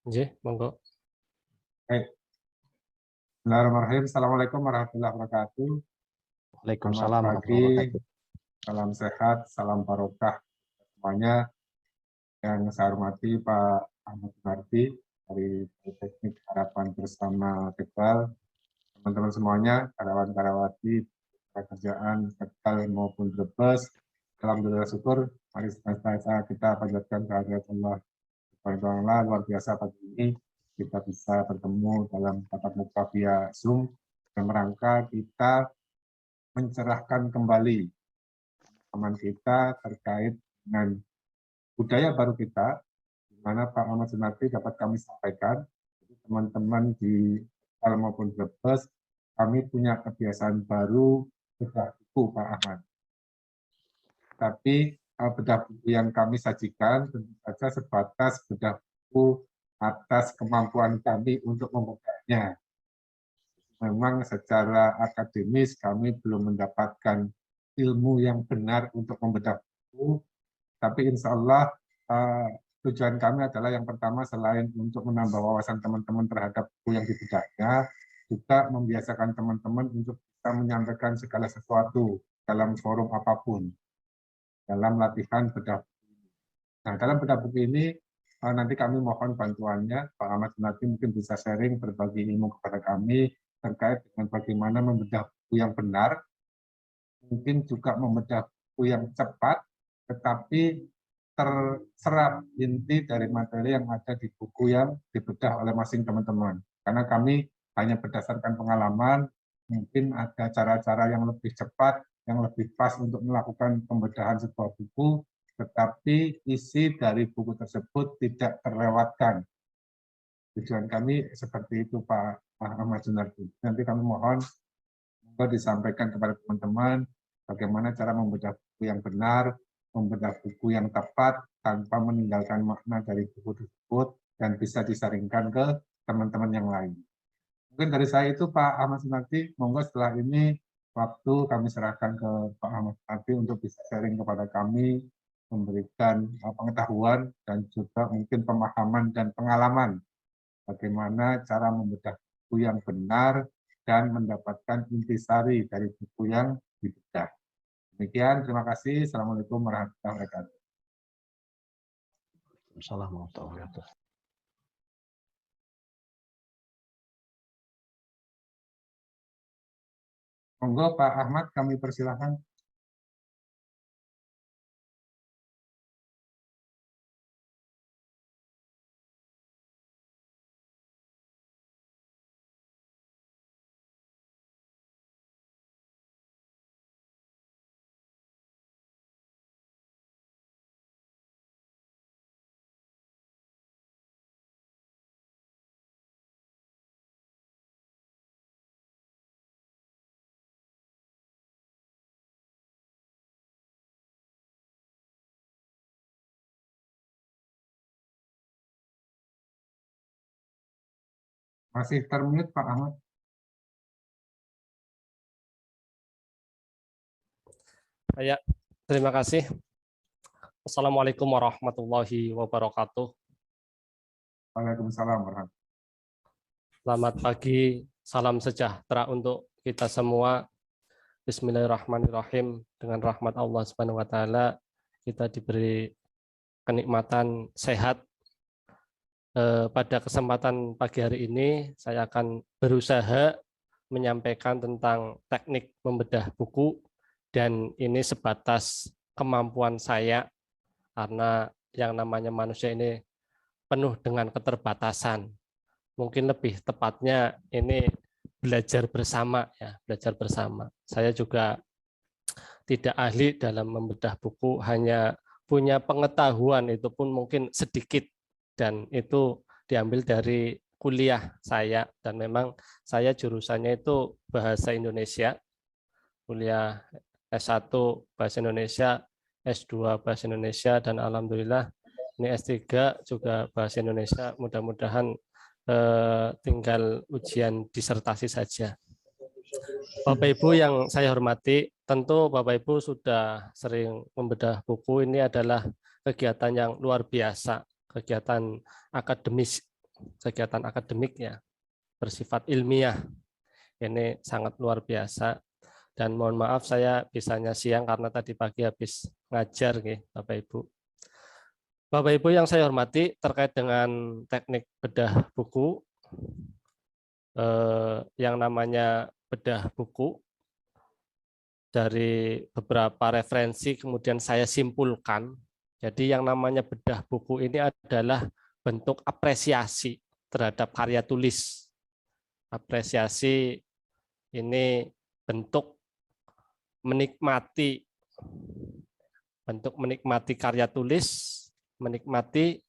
Nggih, monggo. Baik. Bismillahirrahmanirrahim. Assalamualaikum warahmatullahi wabarakatuh. Selamat Waalaikumsalam pagi, warahmatullahi wabarakatuh. salam sehat, salam barokah semuanya. Yang saya hormati Pak Ahmad Sunardi dari Teknik Harapan Bersama Tegal, teman-teman semuanya, karyawan-karyawati, kerjaan Tegal maupun Brebes. Alhamdulillah syukur, mari sama-sama kita panjatkan kehadirat Allah luar biasa pagi ini. Kita bisa bertemu dalam tatap muka via Zoom dalam rangka kita mencerahkan kembali teman kita terkait dengan budaya baru kita, di mana Pak Ahmad Sunardi dapat kami sampaikan. Teman-teman di Tegal maupun Brebes, kami punya kebiasaan baru bedah buku, Pak Ahmad. Tapi bedah buku yang kami sajikan tentu saja sebatas bedah buku atas kemampuan kami untuk membukanya. Memang secara akademis kami belum mendapatkan ilmu yang benar untuk membedah buku, tapi insya Allah tujuan kami adalah yang pertama selain untuk menambah wawasan teman-teman terhadap buku yang dibedahnya, juga membiasakan teman-teman untuk bisa menyampaikan segala sesuatu dalam forum apapun, dalam latihan bedah buku. Nah, dalam bedah buku ini nanti kami mohon bantuannya, Pak Ahmad Sunardi mungkin bisa sharing berbagi ilmu kepada kami terkait dengan bagaimana membedah buku yang benar, mungkin juga membedah buku yang cepat, tetapi terserap inti dari materi yang ada di buku yang dibedah oleh masing teman-teman. Karena kami hanya berdasarkan pengalaman, mungkin ada cara-cara yang lebih cepat, yang lebih pas untuk melakukan pembedahan sebuah buku, tetapi isi dari buku tersebut tidak terlewatkan. Tujuan kami seperti itu, Pak Ahmad Sunardi. Nanti kami mohon disampaikan kepada teman-teman bagaimana cara membedah buku yang benar, membedah buku yang tepat tanpa meninggalkan makna dari buku tersebut dan bisa disaringkan ke teman-teman yang lain. Mungkin dari saya itu Pak Ahmad Sunardi, monggo setelah ini waktu kami serahkan ke Pak Ahmad Sunardi untuk bisa sharing kepada kami, memberikan pengetahuan dan juga mungkin pemahaman dan pengalaman bagaimana cara membedah buku yang benar dan mendapatkan intisari dari buku yang dibedah. Demikian, terima kasih. Assalamualaikum warahmatullahi wabarakatuh. Assalamualaikum warahmatullahi wabarakatuh. Monggo Pak Ahmad, kami persilahkan. Masih termute Pak Ahmad. Ya, terima kasih. Assalamualaikum warahmatullahi wabarakatuh. Waalaikumsalam warahmatullahi wabarakatuh. Selamat pagi, salam sejahtera untuk kita semua. Bismillahirrahmanirrahim. Dengan rahmat Allah Subhanahu wa taala kita diberi kenikmatan sehat. Pada kesempatan pagi hari ini saya akan berusaha menyampaikan tentang teknik membedah buku, dan ini sebatas kemampuan saya karena yang namanya manusia ini penuh dengan keterbatasan. Mungkin lebih tepatnya ini belajar bersama ya, belajar bersama. Saya juga tidak ahli dalam membedah buku, hanya punya pengetahuan itu pun mungkin sedikit, dan itu diambil dari kuliah saya, dan memang saya jurusannya itu bahasa Indonesia, kuliah S1 bahasa Indonesia, S2 bahasa Indonesia, dan alhamdulillah ini S3 juga bahasa Indonesia. Mudah-mudahan tinggal ujian disertasi saja. Bapak Ibu yang saya hormati, tentu Bapak Ibu sudah sering membedah buku. Ini adalah kegiatan yang luar biasa, kegiatan akademis kegiatan akademik ya, bersifat ilmiah. Ini sangat luar biasa. Dan mohon maaf saya bisanya siang karena tadi pagi habis ngajar nih, Bapak Ibu. Bapak Ibu yang saya hormati, terkait dengan teknik bedah buku, yang namanya bedah buku dari beberapa referensi kemudian saya simpulkan. Jadi yang namanya bedah buku ini adalah bentuk apresiasi terhadap karya tulis. Apresiasi ini bentuk menikmati karya tulis, menikmati,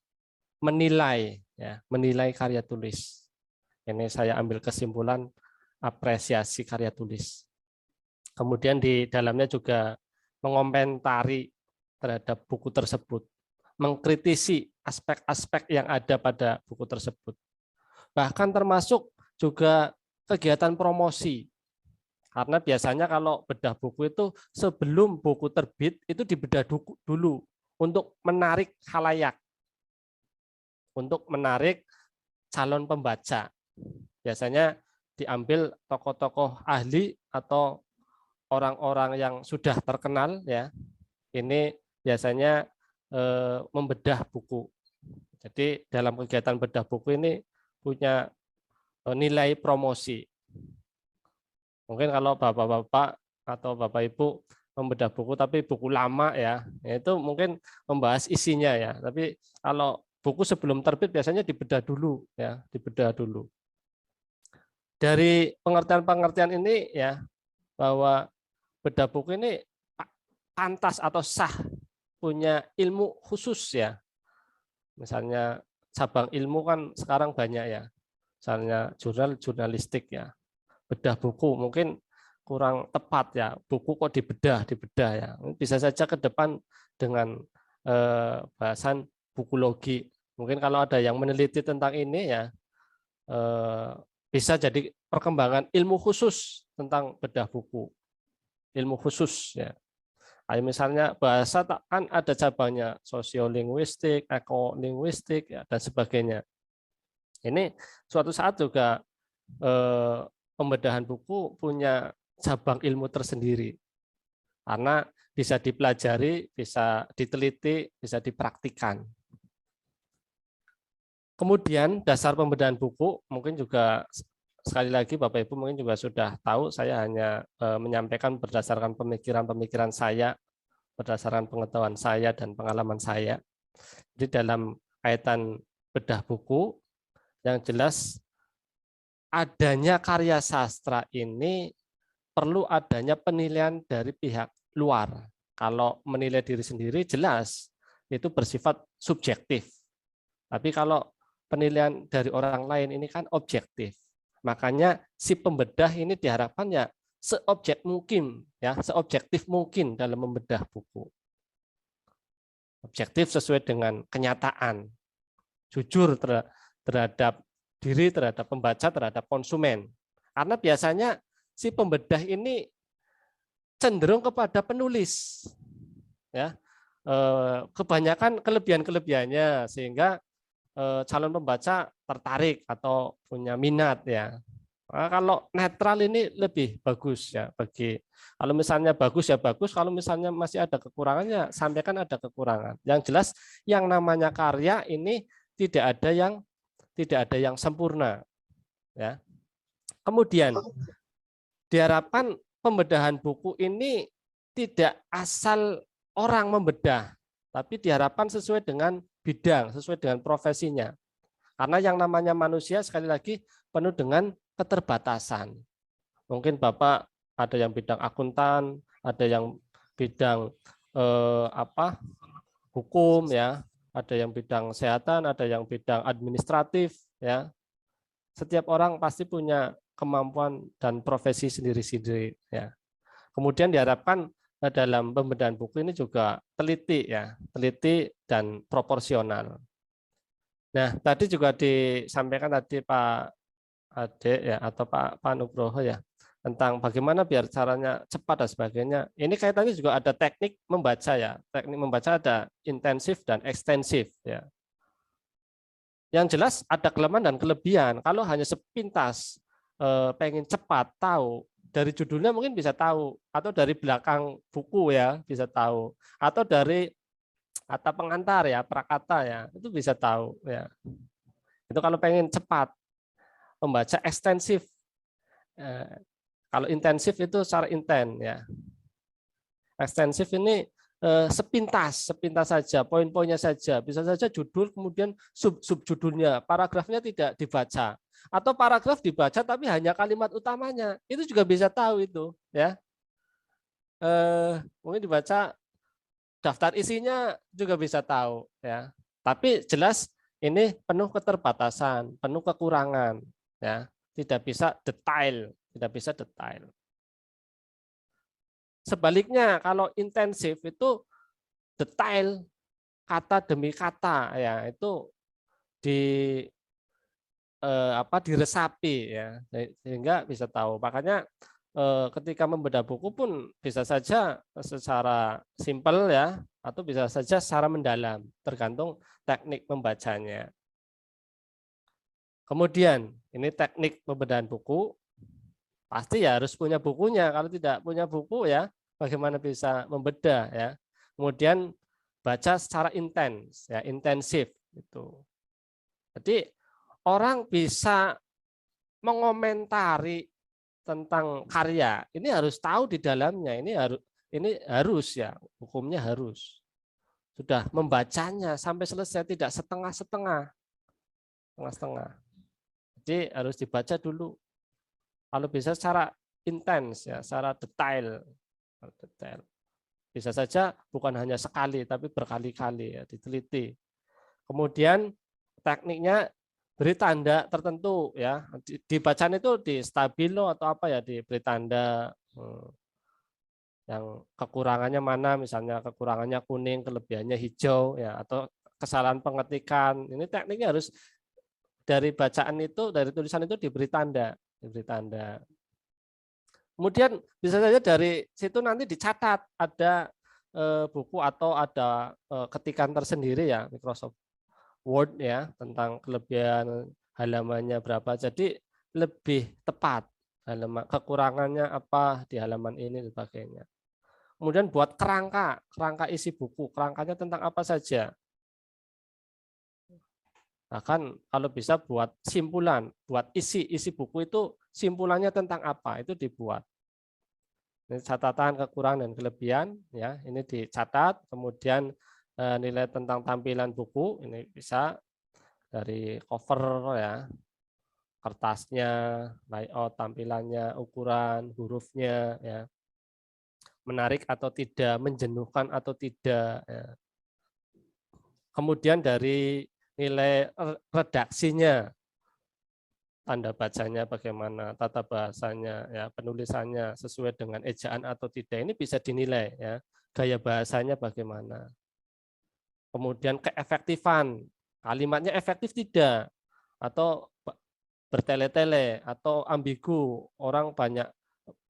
menilai ya, menilai karya tulis. Ini saya ambil kesimpulan apresiasi karya tulis. Kemudian di dalamnya juga mengomentari terhadap buku tersebut, mengkritisi aspek-aspek yang ada pada buku tersebut. Bahkan termasuk juga kegiatan promosi. Karena biasanya kalau bedah buku itu sebelum buku terbit itu dibedah dulu untuk menarik khalayak, untuk menarik calon pembaca. Biasanya diambil tokoh-tokoh ahli atau orang-orang yang sudah terkenal ya. Ini biasanya membedah buku. Jadi dalam kegiatan bedah buku ini punya nilai promosi. Mungkin kalau bapak-bapak atau bapak ibu membedah buku tapi buku lama ya, itu mungkin membahas isinya ya. Tapi kalau buku sebelum terbit biasanya dibedah dulu ya, dibedah dulu. Dari pengertian-pengertian ini ya, bahwa bedah buku ini pantas atau sah punya ilmu khusus ya. Misalnya cabang ilmu kan sekarang banyak ya. Misalnya jurnalistik ya. Bedah buku mungkin kurang tepat ya, buku kok dibedah ya. Bisa saja ke depan dengan bahasan bukologi. Mungkin kalau ada yang meneliti tentang ini ya, bisa jadi perkembangan ilmu khusus tentang bedah buku, ilmu khusus ya. Misalnya bahasa kan ada cabangnya, sosiolinguistik, ekolinguistik ya, dan sebagainya. Ini suatu saat juga pembedahan buku punya cabang ilmu tersendiri karena bisa dipelajari, bisa diteliti, bisa dipraktikkan. Kemudian dasar pembedahan buku mungkin juga sekali lagi Bapak Ibu mungkin juga sudah tahu, saya hanya menyampaikan berdasarkan pemikiran-pemikiran saya, berdasarkan pengetahuan saya dan pengalaman saya. Jadi dalam kaitan bedah buku yang jelas adanya karya sastra ini perlu adanya penilaian dari pihak luar. Kalau menilai diri sendiri jelas itu bersifat subjektif. Tapi kalau penilaian dari orang lain ini kan objektif. Makanya si pembedah ini diharapkan ya seobjektif mungkin dalam membedah buku. Objektif sesuai dengan kenyataan. Jujur terhadap diri, terhadap pembaca, terhadap konsumen. Karena biasanya si pembedah ini cenderung kepada penulis. Ya. Kebanyakan kelebihan-kelebihannya sehingga calon pembaca tertarik atau punya minat ya. Nah, kalau netral ini lebih bagus ya bagi, kalau misalnya bagus ya bagus, kalau misalnya masih ada kekurangannya sampaikan ada kekurangan. Yang jelas yang namanya karya ini tidak ada yang sempurna ya. Kemudian diharapkan pembedahan buku ini tidak asal orang membedah, tapi diharapkan sesuai dengan bidang, sesuai dengan profesinya. Karena yang namanya manusia sekali lagi penuh dengan keterbatasan. Mungkin Bapak ada yang bidang akuntan, ada yang bidang hukum ya, ada yang bidang kesehatan, ada yang bidang administratif ya. Setiap orang pasti punya kemampuan dan profesi sendiri-sendiri ya. Kemudian diharapkan dalam pembedahan buku ini juga teliti ya, teliti dan proporsional. Nah, tadi juga disampaikan tadi Pak Ade ya atau Pak Nugroho ya tentang bagaimana biar caranya cepat dan sebagainya. Ini kaitannya juga ada teknik membaca ya. Teknik membaca ada intensif dan ekstensif ya. Yang jelas ada kelemahan dan kelebihan. Kalau hanya sepintas pengen cepat tahu, dari judulnya mungkin bisa tahu, atau dari belakang buku ya bisa tahu, atau dari kata pengantar ya, prakata ya, itu bisa tahu ya. Itu kalau pengen cepat membaca ekstensif. Kalau intensif itu secara inten ya. Ekstensif ini sepintas saja, poin-poinnya saja. Bisa saja judul, kemudian subjudulnya, paragrafnya tidak dibaca. Atau paragraf dibaca tapi hanya kalimat utamanya. Itu juga bisa tahu itu. Ya. Mungkin dibaca daftar isinya juga bisa tahu. Ya. Tapi jelas ini penuh keterbatasan, penuh kekurangan. Ya. Tidak bisa detail. Sebaliknya kalau intensif itu detail kata demi kata ya, itu diresapi ya, sehingga bisa tahu. Makanya ketika membedah buku pun bisa saja secara simpel ya, atau bisa saja secara mendalam, tergantung teknik membacanya. Kemudian ini teknik pembedahan buku, pasti ya harus punya bukunya. Kalau tidak punya buku ya, bagaimana bisa membedah ya. Kemudian baca secara intens ya, intensif itu. Jadi orang bisa mengomentari tentang karya, ini harus tahu di dalamnya, ini harus ya, hukumnya harus. Sudah membacanya sampai selesai, tidak setengah-setengah. Jadi harus dibaca dulu. Kalau bisa secara intens ya, secara detail. Bisa saja bukan hanya sekali tapi berkali-kali ya, diteliti. Kemudian tekniknya beri tanda tertentu ya. Di bacaan itu di stabilo atau apa ya, diberi tanda yang kekurangannya mana, misalnya kekurangannya kuning, kelebihannya hijau ya, atau kesalahan pengetikan. Ini tekniknya harus dari bacaan itu, dari tulisan itu diberi tanda. Kemudian bisa saja dari situ nanti dicatat ada buku atau ada ketikan tersendiri ya, Microsoft Word ya, tentang kelebihan halamannya berapa. Jadi lebih tepat kekurangannya apa di halaman ini dan sebagainya. Kemudian buat kerangka isi buku, kerangkanya tentang apa saja. Bahkan kalau bisa buat simpulan, buat isi buku itu simpulannya tentang apa, itu dibuat. Ini catatan kekurangan dan kelebihan ya, ini dicatat. Kemudian nilai tentang tampilan buku, ini bisa dari cover ya, kertasnya, layout tampilannya, ukuran hurufnya ya, menarik atau tidak, menjenuhkan atau tidak ya. Kemudian dari nilai redaksinya, tanda bacanya bagaimana, tata bahasanya, ya, penulisannya sesuai dengan ejaan atau tidak, ini bisa dinilai ya, gaya bahasanya bagaimana. Kemudian keefektifan, kalimatnya efektif tidak, atau bertele-tele, atau ambigu, orang banyak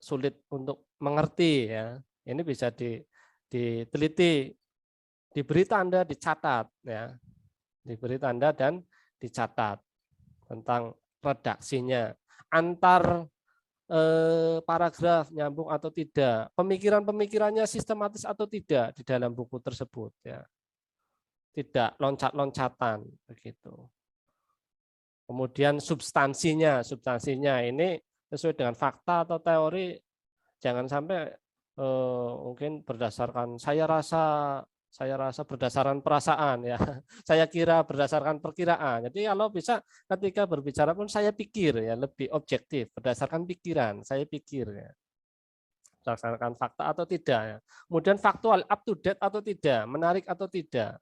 sulit untuk mengerti ya, ini bisa diteliti, diberi tanda, dicatat ya, diberi tanda dan dicatat tentang redaksinya, antar paragraf nyambung atau tidak, pemikirannya sistematis atau tidak di dalam buku tersebut ya, tidak loncat-loncatan begitu. Kemudian substansinya ini sesuai dengan fakta atau teori, jangan sampai mungkin berdasarkan saya rasa berdasarkan perasaan ya, saya kira berdasarkan perkiraan. Jadi kalau bisa ketika berbicara pun saya pikir ya, lebih objektif berdasarkan pikiran, saya pikir ya, berdasarkan fakta atau tidak ya. Kemudian faktual, up to date atau tidak, menarik atau tidak,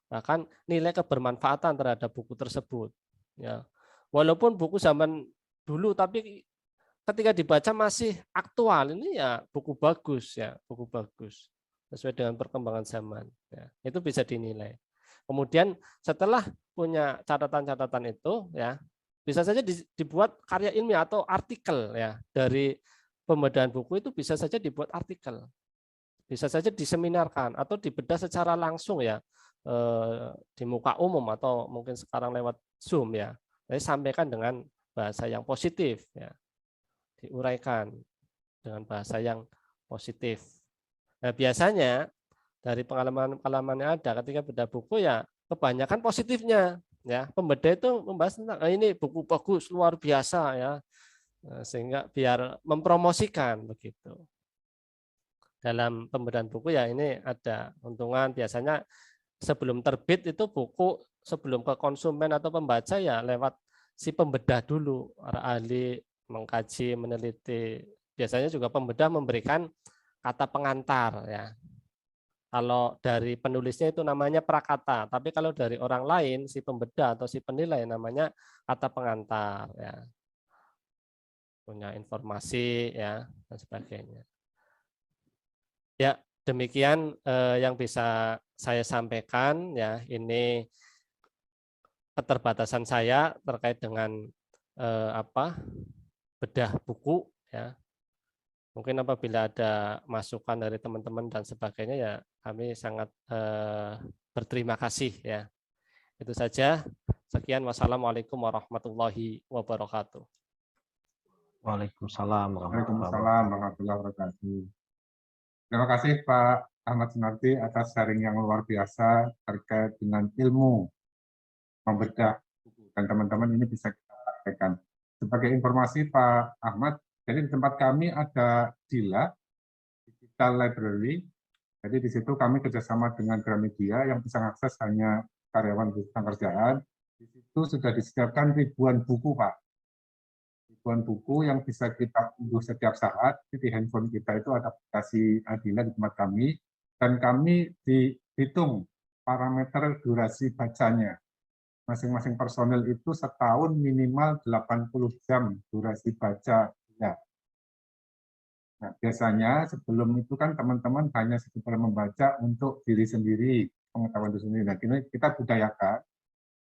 bahkan nilai kebermanfaatan terhadap buku tersebut ya. Walaupun buku zaman dulu tapi ketika dibaca masih aktual, ini ya buku bagus ya, buku bagus sesuai dengan perkembangan zaman ya, itu bisa dinilai. Kemudian setelah punya catatan-catatan itu ya, bisa saja dibuat karya ilmiah atau artikel ya, dari pembedahan buku itu bisa saja dibuat artikel, bisa saja diseminarkan atau dibedah secara langsung ya, di muka umum atau mungkin sekarang lewat Zoom ya. Jadi sampaikan dengan bahasa yang positif ya. Diuraikan dengan bahasa yang positif. Nah, biasanya dari pengalaman-pengalaman yang ada ketika bedah buku ya kebanyakan positifnya ya. Pembedah itu membahas tentang ini buku bagus luar biasa ya. Nah, sehingga biar mempromosikan begitu. Dalam pembedahan buku ya ini ada untungan biasanya sebelum terbit itu buku sebelum ke konsumen atau pembaca ya lewat si pembedah dulu, para ahli mengkaji, meneliti. Biasanya juga pembedah memberikan kata pengantar ya. Kalau dari penulisnya itu namanya prakata, tapi kalau dari orang lain si pembedah atau si penilai namanya kata pengantar ya. Punya informasi ya dan sebagainya. Ya, demikian yang bisa saya sampaikan ya. Ini keterbatasan saya terkait dengan bedah buku ya. Mungkin apabila ada masukan dari teman-teman dan sebagainya ya kami sangat berterima kasih ya. Itu saja. Sekian, wassalamualaikum warahmatullahi wabarakatuh. Waalaikumsalam Waalaikumsalam warahmatullahi wabarakatuh. Terima kasih Pak Ahmad Sunarti atas sharing yang luar biasa terkait dengan ilmu membedah buku. Dan teman-teman ini bisa kita praktekkan. Sebagai informasi Pak Ahmad, jadi di tempat kami ada DILA, Digital Library. Jadi di situ kami kerjasama dengan Gramedia yang bisa mengakses hanya karyawan kerjaan. Di situ sudah disediakan ribuan buku, Pak. Ribuan buku yang bisa kita unduh setiap saat. Di handphone kita itu ada aplikasi Adila di tempat kami. Dan kami dihitung parameter durasi bacanya. Masing-masing personel itu setahun minimal 80 jam durasi baca. Ya. Nah, biasanya sebelum itu kan teman-teman hanya sekedar membaca untuk diri sendiri, pengetahuan diri sendiri. Nah, ini kita budayakan,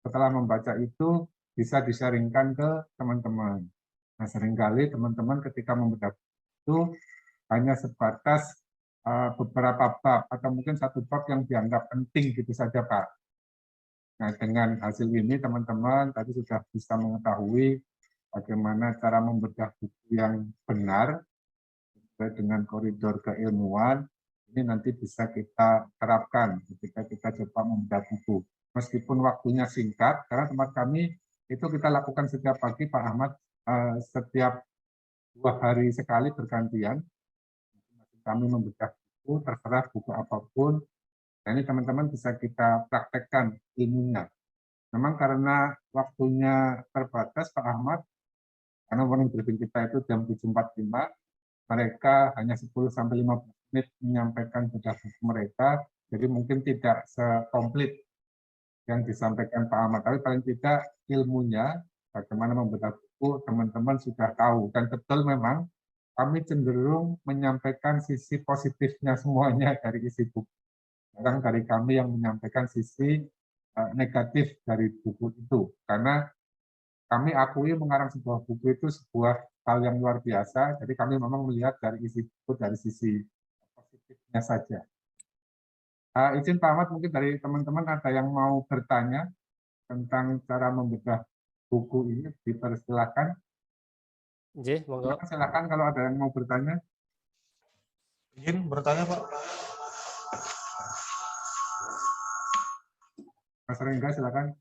setelah membaca itu bisa disaringkan ke teman-teman. Nah, seringkali teman-teman ketika membedah itu hanya sebatas beberapa bab, atau mungkin satu bab yang dianggap penting gitu saja, Pak. Nah, dengan hasil ini teman-teman tadi sudah bisa mengetahui bagaimana cara membedah buku yang benar sesuai dengan koridor keilmuan. Ini nanti bisa kita terapkan ketika kita coba membedah buku. Meskipun waktunya singkat, karena tempat kami itu kita lakukan setiap pagi, Pak Ahmad, setiap 2 hari sekali bergantian. Kami membedah buku, terserah buku apapun. Nah, ini teman-teman bisa kita praktekkan ilmunya. Memang karena waktunya terbatas, Pak Ahmad, karena morning briefing kita itu jam 7.45, mereka hanya 10-15 menit menyampaikan bedah buku mereka, jadi mungkin tidak sekomplit yang disampaikan Pak Ahmad. Tapi paling tidak ilmunya, bagaimana membedah buku, teman-teman sudah tahu. Dan betul memang, kami cenderung menyampaikan sisi positifnya semuanya dari isi buku. Kadang dari kami yang menyampaikan sisi negatif dari buku itu, karena kami akui mengarang sebuah buku itu sebuah hal yang luar biasa, jadi kami memang melihat dari isi buku dari sisi positifnya saja. Izin Pak Ahmad, mungkin dari teman-teman ada yang mau bertanya tentang cara membedah buku ini, dipersilakan. Monggo. Silakan kalau ada yang mau bertanya. Izin bertanya, Pak. Mas Rengga, silakan.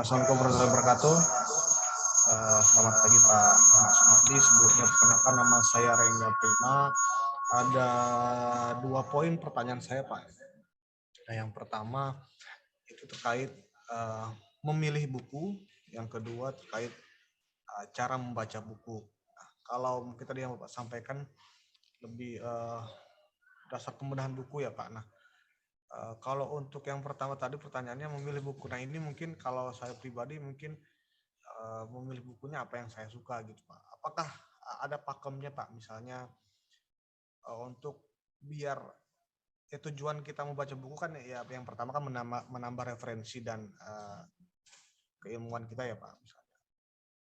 Assalamualaikum warahmatullahi wabarakatuh. Selamat pagi Pak Ahmad Sunarti. Sebelumnya perkenalkan, nama saya Rengga Prima. Ada 2 poin pertanyaan saya, Pak. Nah, yang pertama itu terkait memilih buku, yang kedua terkait cara membaca buku. Nah, kalau mungkin tadi yang Bapak sampaikan lebih dasar pembedahan buku ya Pak. Nah, kalau untuk yang pertama tadi pertanyaannya memilih buku. Nah, ini mungkin kalau saya pribadi mungkin memilih bukunya apa yang saya suka gitu Pak. Apakah ada pakemnya Pak? Misalnya untuk biar tujuan kita membaca buku kan ya yang pertama kan menambah referensi dan keilmuan kita ya Pak misalnya.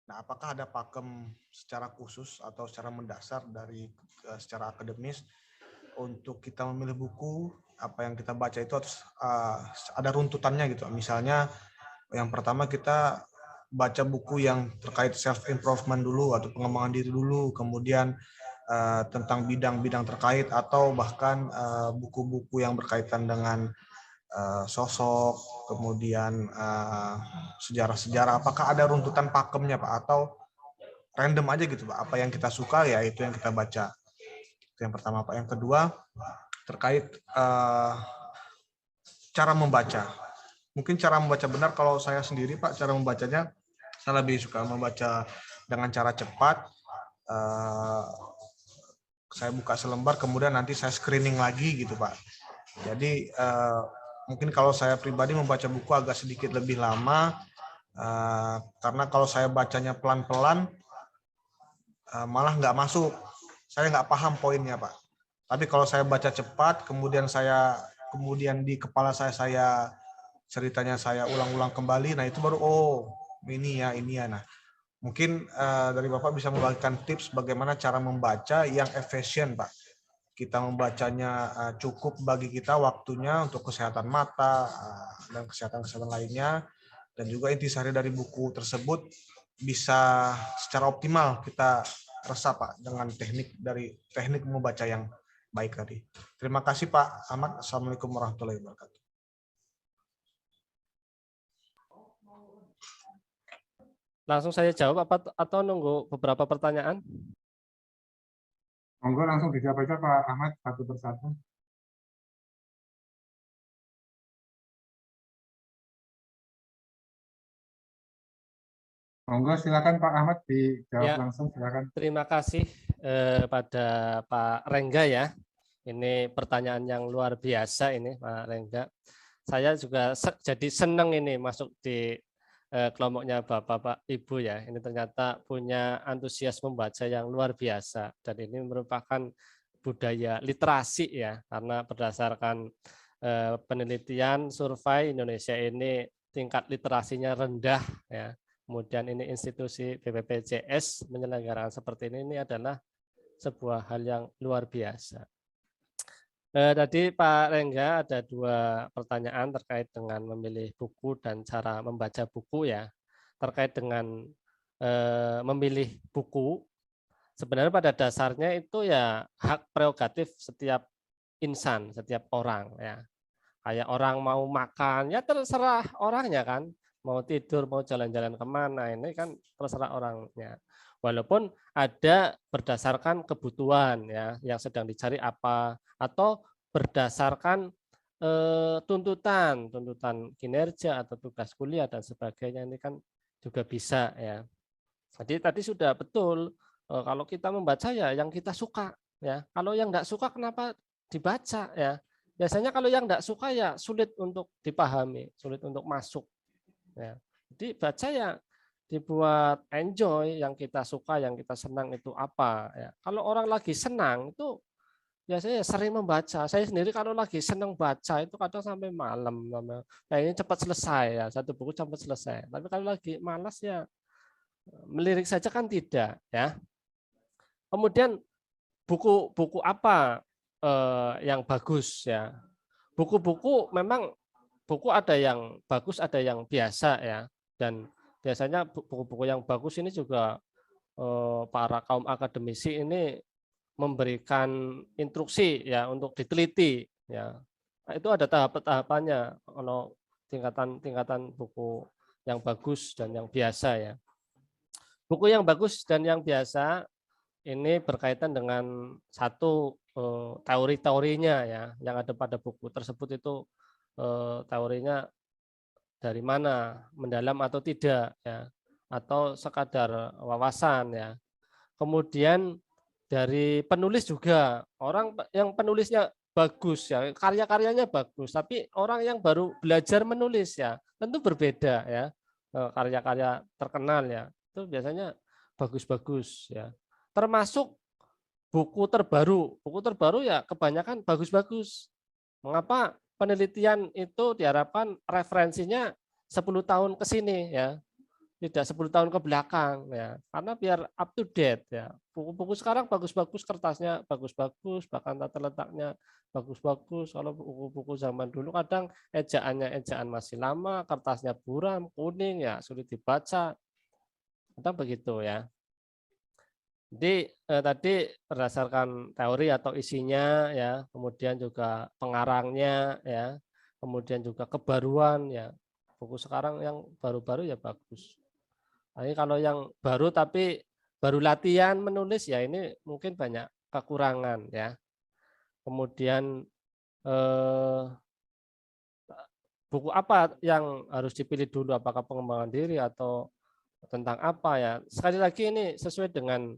Nah, apakah ada pakem secara khusus atau secara mendasar dari secara akademis untuk kita memilih buku, apa yang kita baca itu harus ada runtutannya gitu. Misalnya Yang pertama kita baca buku yang terkait self improvement dulu atau pengembangan diri dulu, kemudian tentang bidang-bidang terkait atau bahkan buku-buku yang berkaitan dengan sosok, kemudian sejarah-sejarah. Apakah ada runtutan pakemnya Pak atau random aja gitu Pak? Apa yang kita suka ya itu yang kita baca. Itu yang pertama Pak. Yang kedua terkait cara membaca. Mungkin cara membaca benar kalau saya sendiri Pak, cara membacanya saya lebih suka membaca dengan cara cepat. Saya buka selembar, kemudian nanti saya screening lagi gitu Pak. Jadi mungkin kalau saya pribadi membaca buku agak sedikit lebih lama, karena kalau saya bacanya pelan-pelan, malah nggak masuk. Saya nggak paham poinnya Pak. Tapi kalau saya baca cepat, kemudian di kepala saya ceritanya saya ulang-ulang kembali, nah itu baru ini ya. Nah, mungkin dari Bapak bisa membagikan tips bagaimana cara membaca yang efisien, Pak. Kita membacanya cukup bagi kita waktunya untuk kesehatan mata dan kesehatan-kesehatan lainnya, dan juga intisari dari buku tersebut bisa secara optimal kita resap Pak dengan teknik membaca yang baik tadi. Terima kasih Pak Ahmad. Assalamualaikum warahmatullahi wabarakatuh. Langsung saya jawab atau nunggu beberapa pertanyaan? Monggo langsung dijawab aja Pak Ahmad satu persatu. Monggo silakan Pak Ahmad dijawab Ya, langsung silakan. terima kasih pada Pak Rengga ya. Ini pertanyaan yang luar biasa ini Pak Rengga. Saya juga jadi senang ini masuk di kelompoknya Bapak Ibu ya. Ini ternyata punya antusias membaca yang luar biasa, dan ini merupakan budaya literasi ya, karena berdasarkan penelitian survei Indonesia ini tingkat literasinya rendah ya. Kemudian ini institusi BPJS menyelenggarakan seperti ini adalah sebuah hal yang luar biasa. Tadi Pak Rengga ada 2 pertanyaan terkait dengan memilih buku dan cara membaca buku ya. Terkait dengan memilih buku, sebenarnya pada dasarnya itu ya hak prerogatif setiap insan, setiap orang ya. Kayak orang mau makan, ya terserah orangnya kan. Mau tidur, mau jalan-jalan kemana, ini kan terserah orangnya. Walaupun ada berdasarkan kebutuhan ya, yang sedang dicari apa, atau berdasarkan tuntutan kinerja atau tugas kuliah dan sebagainya, ini kan juga bisa ya. Jadi tadi sudah betul, kalau kita membaca ya yang kita suka ya. Kalau yang enggak suka kenapa dibaca ya? Biasanya kalau yang enggak suka ya sulit untuk dipahami, sulit untuk masuk ya. Jadi baca ya dibuat enjoy, yang kita suka, yang kita senang itu apa ya. Kalau orang lagi senang itu biasanya sering membaca. Saya sendiri kalau lagi senang baca itu kadang sampai malam, ini cepat selesai ya, satu buku cepat selesai. Tapi kalau lagi malas ya melirik saja kan tidak ya. Kemudian buku apa yang bagus ya. Buku-buku memang ada yang bagus, ada yang biasa ya. Dan biasanya buku-buku yang bagus ini juga para kaum akademisi ini memberikan instruksi ya untuk diteliti ya. Nah, itu ada tahap-tahapannya, kalau tingkatan buku yang bagus dan yang biasa ya. Buku yang bagus dan yang biasa ini berkaitan dengan satu teori-teorinya ya, yang ada pada buku tersebut itu teorinya dari mana, mendalam atau tidak ya, atau sekadar wawasan ya. Kemudian dari penulis juga, orang yang penulisnya bagus ya, karya-karyanya bagus, tapi orang yang baru belajar menulis ya tentu berbeda ya. Karya-karya terkenal ya itu biasanya bagus-bagus ya. Termasuk buku terbaru ya kebanyakan bagus-bagus. Mengapa? Penelitian itu diharapkan referensinya 10 tahun ke sini ya. tidak 10 tahun ke belakang ya, karena biar up to date ya. Buku-buku sekarang bagus-bagus, kertasnya bagus-bagus, bahkan tata letaknya bagus-bagus. Kalau buku-buku zaman dulu kadang ejaan masih lama, kertasnya buram, kuning ya, sulit dibaca. Kadang begitu ya. Jadi tadi berdasarkan teori atau isinya ya, kemudian juga pengarangnya ya, kemudian juga kebaruan ya. Buku sekarang yang baru-baru ya bagus. Nah, ini kalau yang baru tapi baru latihan menulis ya ini mungkin banyak kekurangan ya. Kemudian buku apa yang harus dipilih dulu, apakah pengembangan diri atau tentang apa ya. Sekali lagi ini sesuai dengan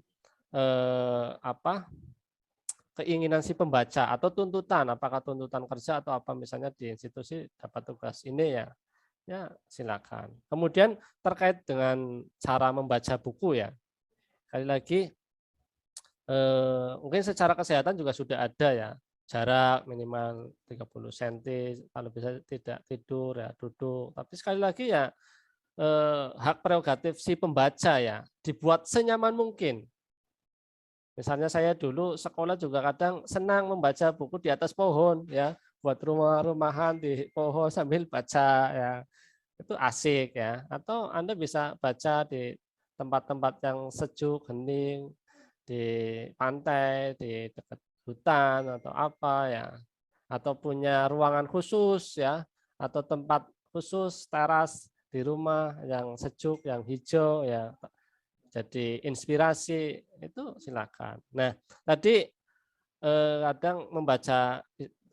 keinginan si pembaca atau tuntutan, apakah tuntutan kerja atau apa, misalnya di institusi dapat tugas ini ya. Ya, silakan. Kemudian terkait dengan cara membaca buku ya. Sekali lagi mungkin secara kesehatan juga sudah ada ya. Jarak minimal 30 cm, kalau bisa tidak tidur ya, duduk. Tapi sekali lagi ya hak prerogatif si pembaca ya, dibuat senyaman mungkin. Misalnya saya dulu sekolah juga kadang senang membaca buku di atas pohon ya, buat rumah-rumahan di pohon sambil baca ya. Itu asik ya. Atau Anda bisa baca di tempat-tempat yang sejuk, hening, di pantai, di dekat hutan atau apa ya. Atau punya ruangan khusus ya, atau tempat khusus teras di rumah yang sejuk, yang hijau ya. Jadi inspirasi itu silakan. Nah, tadi kadang membaca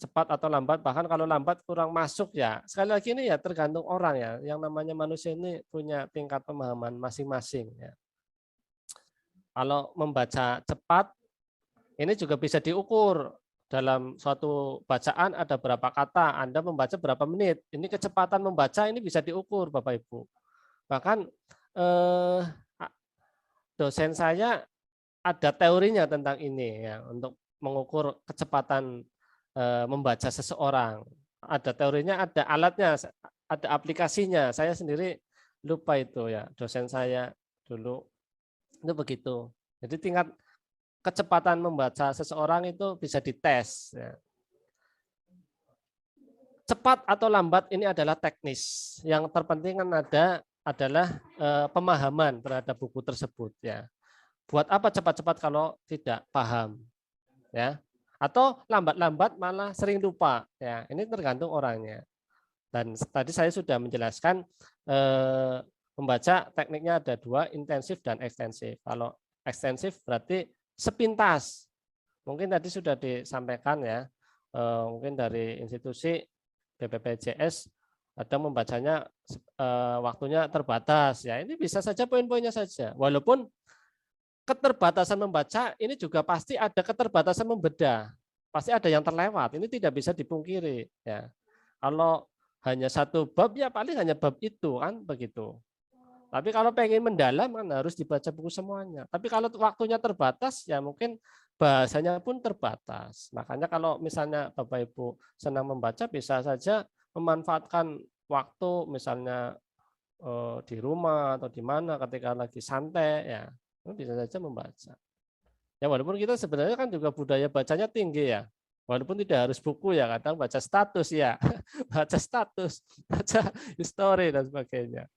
cepat atau lambat, bahkan kalau lambat kurang masuk ya. Sekali lagi ini ya tergantung orang ya. Yang namanya manusia ini punya tingkat pemahaman masing-masing ya. Kalau membaca cepat ini juga bisa diukur. Dalam suatu bacaan ada berapa kata, Anda membaca berapa menit. Ini kecepatan membaca ini bisa diukur Bapak Ibu. Bahkan dosen saya ada teorinya tentang ini ya, untuk mengukur kecepatan membaca seseorang. Ada teorinya, ada alatnya, ada aplikasinya. Saya sendiri lupa itu ya, dosen saya dulu itu begitu. Jadi tingkat kecepatan membaca seseorang itu bisa dites. Ya. Cepat atau lambat ini adalah teknis. Yang terpenting kan adalah pemahaman terhadap buku tersebut ya. Buat apa cepat-cepat kalau tidak paham ya? Atau lambat-lambat malah sering lupa ya. Ini tergantung orangnya. Dan tadi saya sudah menjelaskan membaca tekniknya ada dua, intensif dan ekstensif. Kalau ekstensif berarti sepintas. Mungkin tadi sudah disampaikan ya. Mungkin dari institusi BPPJS ada membacanya waktunya terbatas ya. Ini bisa saja poin-poinnya saja. Walaupun keterbatasan membaca ini juga pasti ada keterbatasan membedah. Pasti ada yang terlewat. Ini tidak bisa dipungkiri ya. Kalau hanya satu bab ya paling hanya bab itu kan begitu. Tapi kalau pengen mendalam kan harus dibaca buku semuanya. Tapi kalau waktunya terbatas ya mungkin bahasanya pun terbatas. Makanya kalau misalnya Bapak Ibu senang membaca bisa saja memanfaatkan waktu misalnya di rumah atau di mana ketika lagi santai ya. Bisa saja membaca. Ya walaupun kita sebenarnya kan juga budaya bacanya tinggi ya. Walaupun tidak harus buku ya, kadang baca status ya. Baca status, baca histori dan sebagainya.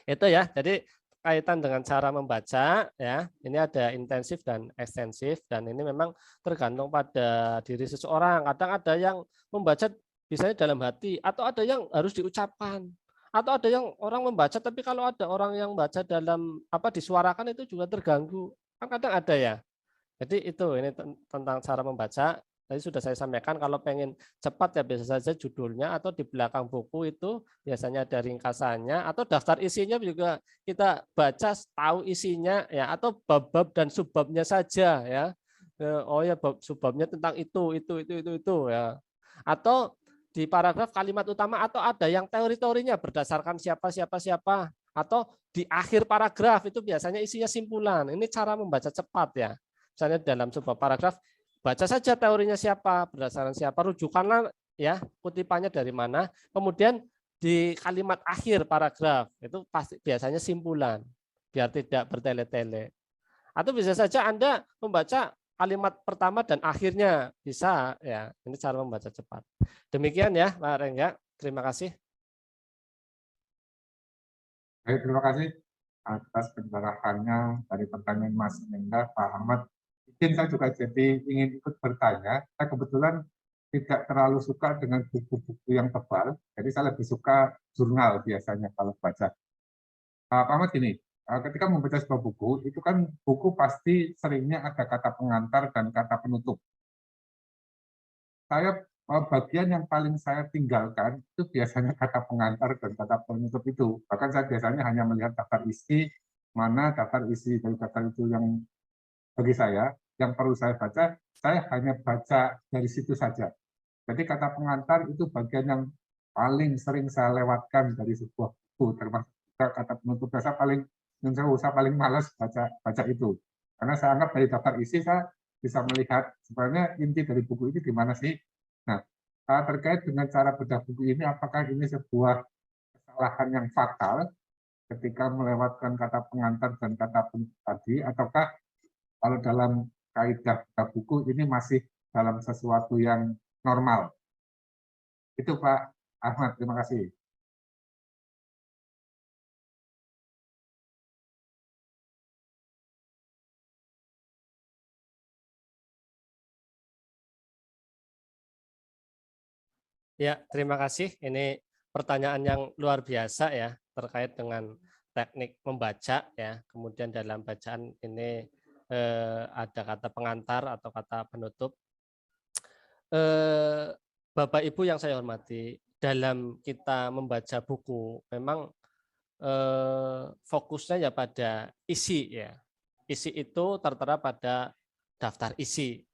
Itu ya. Jadi kaitan dengan cara membaca ya. Ini ada intensif dan ekstensif dan ini memang tergantung pada diri seseorang. Kadang ada yang membaca misalnya dalam hati atau ada yang harus diucapkan. Atau ada yang orang membaca tapi kalau ada orang yang baca dalam disuarakan itu juga terganggu. Kan kadang ada ya. Jadi itu ini tentang cara membaca. Tadi sudah saya sampaikan kalau pengen cepat ya biasa saja judulnya atau di belakang buku itu biasanya ada ringkasannya atau daftar isinya juga kita baca tahu isinya ya atau bab-bab dan subbabnya saja ya. Oh ya bab subbabnya tentang itu ya. Atau di paragraf kalimat utama atau ada yang teori-teorinya berdasarkan siapa atau di akhir paragraf itu biasanya isinya simpulan. Ini cara membaca cepat ya. Misalnya dalam sebuah paragraf baca saja teorinya siapa, berdasarkan siapa, rujukanlah ya kutipannya dari mana. Kemudian di kalimat akhir paragraf itu pasti biasanya simpulan biar tidak bertele-tele. Atau bisa saja Anda membaca kalimat pertama dan akhirnya bisa ya. Ini cara membaca cepat. Demikian ya Pak Rengga. Terima kasih. Baik, terima kasih atas penjelasannya dari pertanyaan Mas Rengga, Pak Ahmad. Mungkin saya juga jadi ingin ikut bertanya. Saya kebetulan tidak terlalu suka dengan buku-buku yang tebal, jadi saya lebih suka jurnal biasanya kalau baca. Pak Ahmad gini, ketika membaca sebuah buku, itu kan buku pasti seringnya ada kata pengantar dan kata penutup. Saya bagian yang paling saya tinggalkan itu biasanya kata pengantar dan kata penutup itu. Bahkan saya biasanya hanya melihat daftar isi, mana daftar isi dari daftar itu yang bagi saya, yang perlu saya baca, saya hanya baca dari situ saja. Jadi kata pengantar itu bagian yang paling sering saya lewatkan dari sebuah buku, termasuk juga kata penutup. Saya paling malas baca itu. Karena saya anggap dari daftar isi saya bisa melihat sebenarnya inti dari buku ini di mana sih. Nah, terkait dengan cara bedah buku ini, apakah ini sebuah kesalahan yang fatal ketika melewatkan kata pengantar dan kata penutup tadi, ataukah kalau dalam kaidah bedah buku ini masih dalam sesuatu yang normal? Itu Pak Ahmad, terima kasih. Ya, terima kasih. Ini pertanyaan yang luar biasa ya terkait dengan teknik membaca ya. Kemudian dalam bacaan ini ada kata pengantar atau kata penutup. Bapak Ibu yang saya hormati, dalam kita membaca buku memang fokusnya ya pada isi ya. Isi itu tertera pada daftar isi.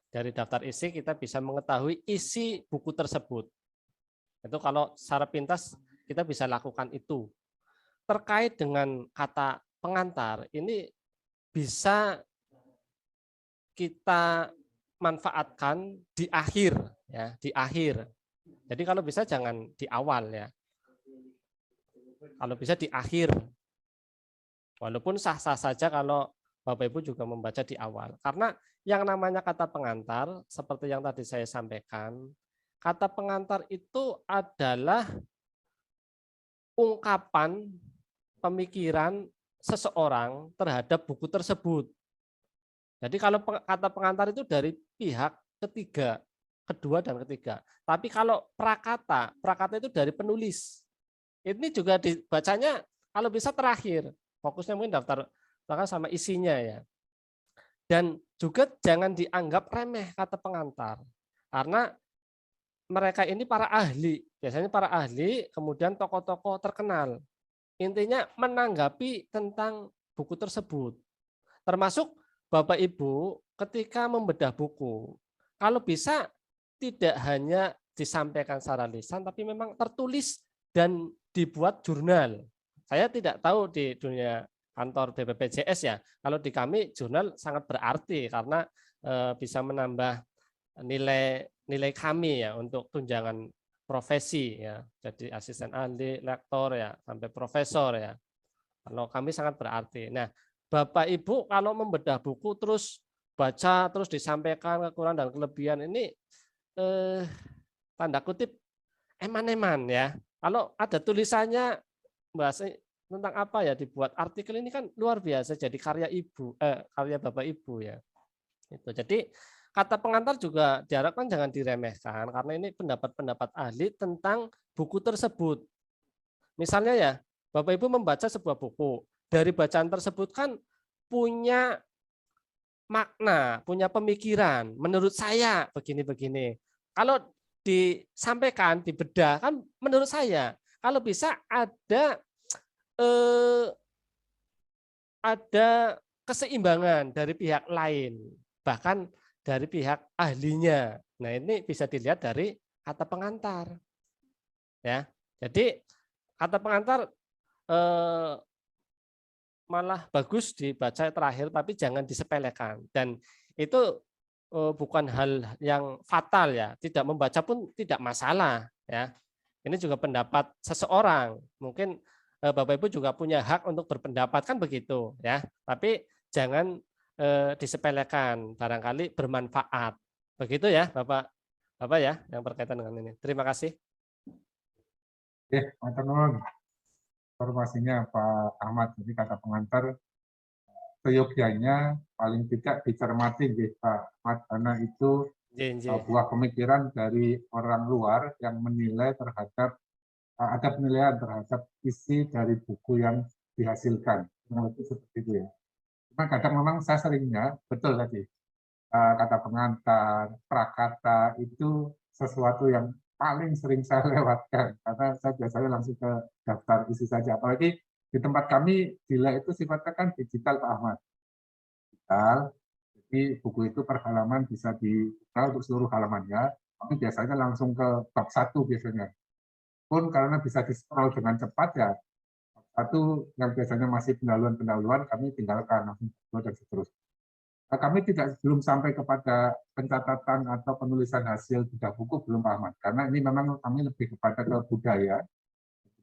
Dari daftar isi kita bisa mengetahui isi buku tersebut. Itu kalau secara pintas kita bisa lakukan itu. Terkait dengan kata pengantar, ini bisa kita manfaatkan di akhir ya, di akhir. Jadi kalau bisa jangan di awal ya. Kalau bisa di akhir. Walaupun sah-sah saja kalau Bapak Ibu juga membaca di awal. Karena yang namanya kata pengantar, seperti yang tadi saya sampaikan, kata pengantar itu adalah ungkapan pemikiran seseorang terhadap buku tersebut. Jadi kalau kata pengantar itu dari pihak ketiga, kedua dan ketiga. Tapi kalau prakata itu dari penulis. Ini juga dibacanya kalau bisa terakhir. Fokusnya mungkin daftar sama isinya ya. Dan juga jangan dianggap remeh kata pengantar. Karena mereka ini para ahli. Biasanya para ahli, kemudian tokoh-tokoh terkenal. Intinya menanggapi tentang buku tersebut. Termasuk Bapak Ibu ketika membedah buku. Kalau bisa tidak hanya disampaikan secara lisan, tapi memang tertulis dan dibuat jurnal. Saya tidak tahu di dunia kantor BPJS ya. Kalau di kami jurnal sangat berarti karena bisa menambah nilai kami ya untuk tunjangan profesi ya. Jadi asisten ahli, lektor ya, sampai profesor ya. Kalau kami sangat berarti. Nah, Bapak Ibu kalau membedah buku terus baca terus disampaikan kekurangan dan kelebihan ini tanda kutip eman-eman ya. Kalau ada tulisannya bahasa tentang apa ya dibuat artikel ini kan luar biasa jadi karya karya Bapak Ibu ya. Itu. Jadi kata pengantar juga diharapkan jangan diremehkan karena ini pendapat-pendapat ahli tentang buku tersebut. Misalnya ya, Bapak Ibu membaca sebuah buku, dari bacaan tersebut kan punya makna, punya pemikiran. Menurut saya begini-begini. Kalau disampaikan, dibedah kan menurut saya, kalau bisa ada keseimbangan dari pihak lain, bahkan dari pihak ahlinya. Nah, ini bisa dilihat dari kata pengantar. Ya. Jadi kata pengantar malah bagus dibaca terakhir, tapi jangan disepelekan. Dan itu bukan hal yang fatal ya. Tidak membaca pun tidak masalah ya. Ini juga pendapat seseorang. Mungkin Bapak Ibu juga punya hak untuk berpendapat kan begitu ya. Tapi jangan disepelekan, barangkali bermanfaat. Begitu ya Bapak ya yang berkaitan dengan ini. Terima kasih. Matur nuwun informasinya Pak Ahmad. Jadi kata pengantar, seyogyanya paling tidak dicermati Pak Ahmad, karena itu buah pemikiran dari orang luar yang menilai terhadap, ada penilaian terhadap isi dari buku yang dihasilkan. Menurut seperti itu ya. Cuma kadang memang saya seringnya, betul tadi, kata pengantar, prakata itu sesuatu yang paling sering saya lewatkan, karena saya biasanya langsung ke daftar isi saja. Apalagi di tempat kami, Dila itu sifatnya kan digital Pak Ahmad. Digital, jadi buku itu per halaman bisa dibuka untuk seluruh halamannya, tapi biasanya langsung ke bab 1 biasanya. Pun karena bisa di-scroll dengan cepat ya, bab 1 yang biasanya masih pendahuluan-pendahuluan kami tinggalkan langsung dan seterusnya. Nah, kami belum sampai kepada pencatatan atau penulisan hasil bedah buku, belum Pak Ahmad, karena ini memang kami lebih kepada ke budaya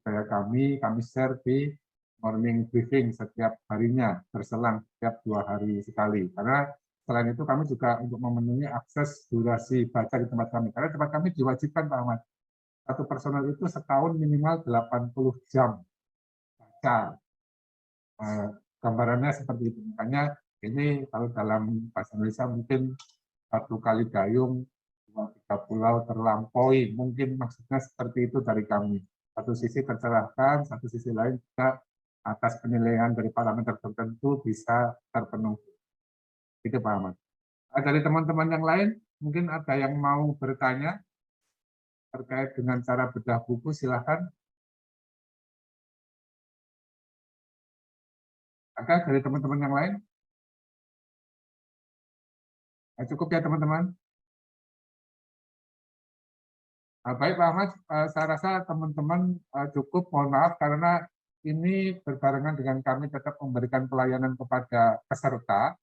kami share di morning briefing setiap harinya, berselang setiap 2 hari sekali. Karena selain itu kami juga untuk memenuhi akses durasi baca di tempat kami, karena tempat kami diwajibkan Pak Ahmad, satu personel itu setahun minimal 80 jam baca. Gambarannya seperti itu. Makanya ini kalau dalam bahasa Indonesia mungkin 1 kali dayung, 2-3 pulau terlampaui. Mungkin maksudnya seperti itu dari kami. Satu sisi tercerahkan, satu sisi lain juga atas penilaian dari parameter tertentu bisa terpenuhi. Itu Pak Ahmad. Dari teman-teman yang lain, mungkin ada yang mau bertanya terkait dengan cara bedah buku, silahkan. Ada dari teman-teman yang lain? Cukup ya teman-teman. Baik Pak Ahmad, saya rasa teman-teman cukup. Mohon maaf karena ini berbarengan dengan kami tetap memberikan pelayanan kepada peserta,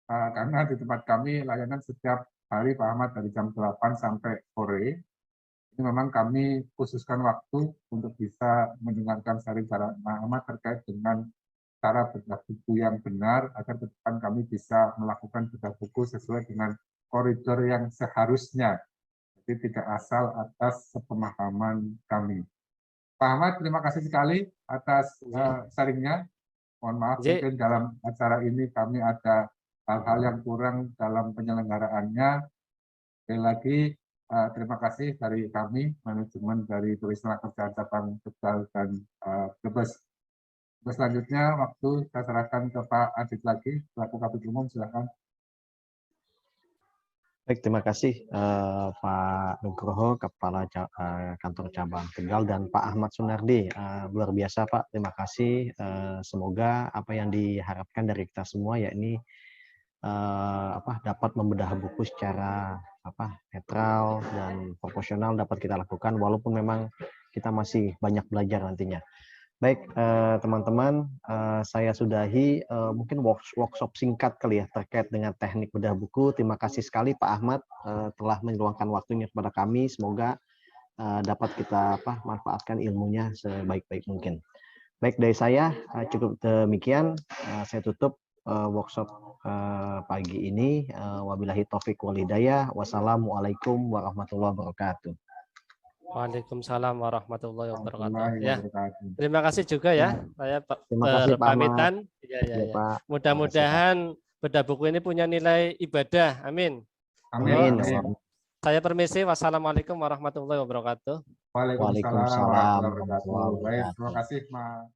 karena di tempat kami layanan setiap hari Pak Ahmad dari jam 8 sampai sore. Ini memang kami khususkan waktu untuk bisa mendengarkan sharing Pak Ahmad terkait dengan cara bedah buku yang benar, agar ke depan kami bisa melakukan bedah buku sesuai dengan koridor yang seharusnya. Jadi tidak asal atas sepemahaman kami. Pak Ahmad, terima kasih sekali atas sharingnya. Mohon maaf, mungkin dalam acara ini kami ada hal-hal yang kurang dalam penyelenggaraannya. Sekali lagi, terima kasih dari kami, manajemen dari Turis Tenaga Kerjaan Cabang Tegal dan Brebes. Selanjutnya, waktu saya serahkan ke Pak Adit lagi, selaku Kabid Umum, silakan. Baik, terima kasih Pak Nugroho, Kepala Kantor Cabang Tegal, dan Pak Ahmad Sunardi. Luar biasa Pak, terima kasih. Semoga apa yang diharapkan dari kita semua, yakni dapat membedah buku secara netral dan proporsional dapat kita lakukan, walaupun memang kita masih banyak belajar nantinya. Baik, teman-teman, saya sudahi mungkin workshop singkat kali ya terkait dengan teknik bedah buku. Terima kasih sekali Pak Ahmad telah meluangkan waktunya kepada kami. Semoga dapat kita manfaatkan ilmunya sebaik-baik mungkin. Baik, dari saya cukup demikian. Saya tutup workshop pagi ini. Wabillahi taufiq wal hidayah. Wassalamualaikum warahmatullahi wabarakatuh. Waalaikumsalam warahmatullahi wabarakatuh. Ya, terima kasih juga ya. Saya berpamitan. Ya. Mudah-mudahan bedah buku ini punya nilai ibadah. Amin. Amin. Saya permisi. Wassalamualaikum warahmatullahi wabarakatuh. Waalaikumsalam warahmatullahi wabarakatuh. Baik, terima kasih Mas.